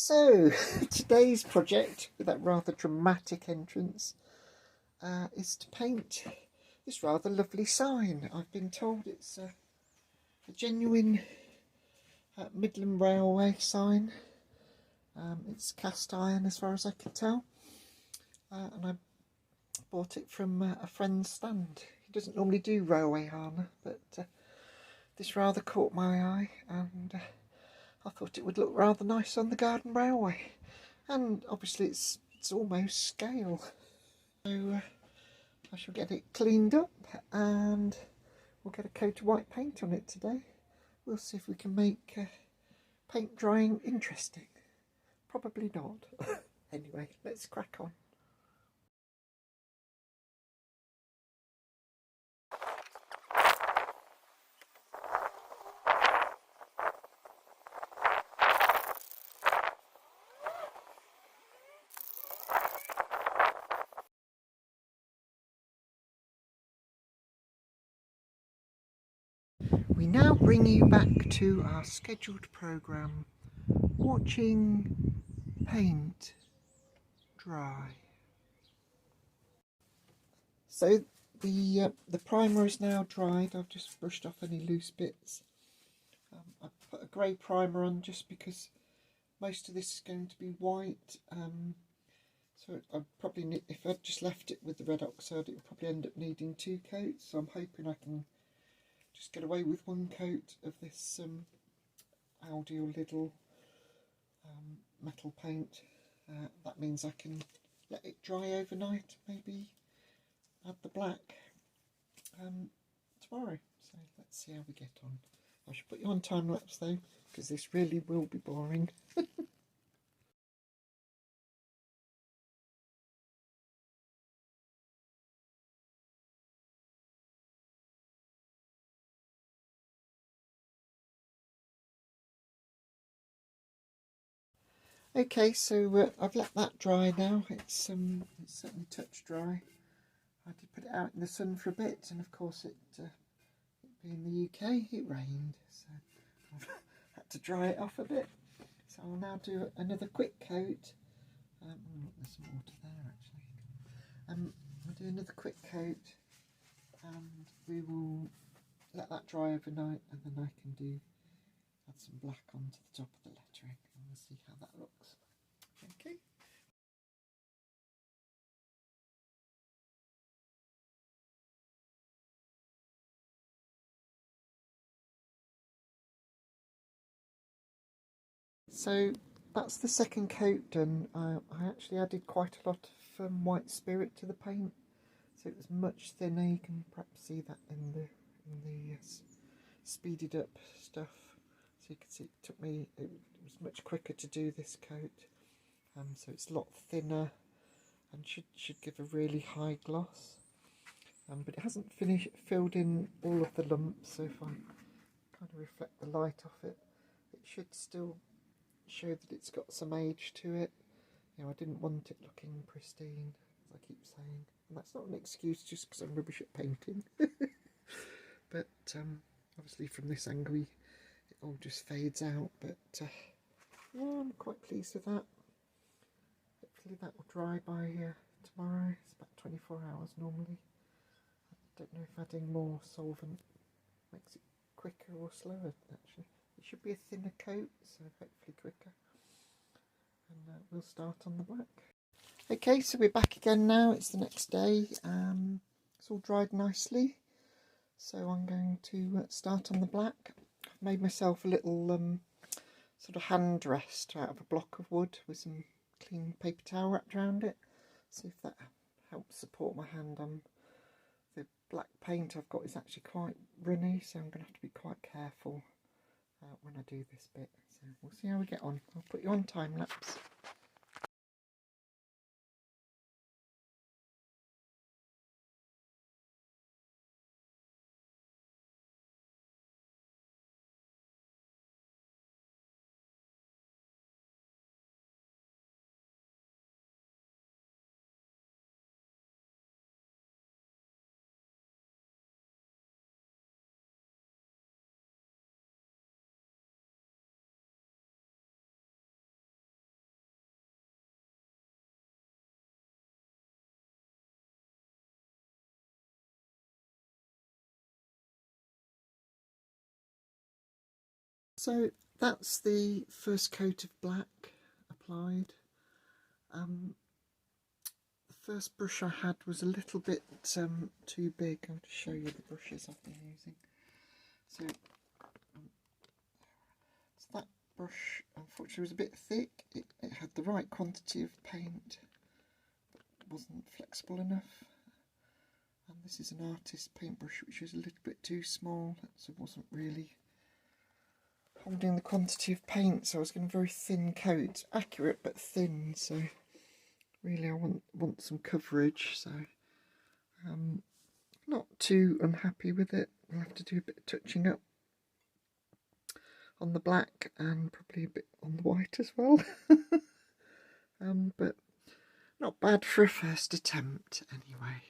So, today's project, with that rather dramatic entrance, is to paint this rather lovely sign. I've been told it's a genuine Midland Railway sign. It's cast iron as far as I can tell, and I bought it from a friend's stand. He doesn't normally do railway harbour, but this rather caught my eye, and I thought it would look rather nice on the garden railway. And obviously it's almost scale. So I shall get it cleaned up and we'll get a coat of white paint on it today. We'll see if we can make paint drying interesting. Probably not. Anyway, let's crack on. We now bring you back to our scheduled programme, watching paint dry. So the primer is now dried. I've just brushed off any loose bits. I put a grey primer on just because most of this is going to be white. So I probably need, if I'd just left it with the red oxide, it would probably end up needing 2 coats. So I'm hoping I can just get away with 1 coat of this Aldi or Lidl metal paint. That means I can let it dry overnight, maybe add the black tomorrow. So let's see how we get on. I should put you on time lapse though, because this really will be boring. Okay, so I've let that dry now. It's certainly touch dry. I did put it out in the sun for a bit, and of course it being the UK, it rained, so I've had to dry it off a bit. So I'll now do another quick coat. There's some water there actually. I'll do another quick coat, and we will let that dry overnight, and then I can add some black onto the top of the lettering, and we'll see how that looks. Okay. So that's the second coat done. I actually added quite a lot of white spirit to the paint, so it was much thinner. You can perhaps see that in the speeded up stuff. So you can see it was much quicker to do this coat. So it's a lot thinner and should give a really high gloss. But it hasn't filled in all of the lumps, so if I kind of reflect the light off it, it should still show that it's got some age to it. You know, I didn't want it looking pristine, as I keep saying, and that's not an excuse just because I'm rubbish at painting. But obviously from this angle it all just fades out, but yeah, I'm quite pleased with that. Hopefully that will dry by tomorrow. It's about 24 hours normally. I don't know if adding more solvent makes it quicker or slower actually. It should be a thinner coat, so hopefully quicker. And we'll start on the black. Okay, so we're back again now. It's the next day. It's all dried nicely. So I'm going to start on the black. I've made myself a little sort of hand rest out of a block of wood with some clean paper towel wrapped around it. See if that helps support my hand. The black paint I've got is actually quite runny, so I'm going to have to be quite careful when I do this bit. So we'll see how we get on. I'll put you on time lapse. So that's the first coat of black applied. The first brush I had was a little bit too big. I'll just show you the brushes I've been using. So that brush unfortunately was a bit thick. It had the right quantity of paint, but wasn't flexible enough. And this is an artist paintbrush which was a little bit too small, so it wasn't really holding the quantity of paint, so I was getting a very thin coat. Accurate but thin, so really I want some coverage, so not too unhappy with it. I'll have to do a bit of touching up on the black and probably a bit on the white as well. But not bad for a first attempt anyway.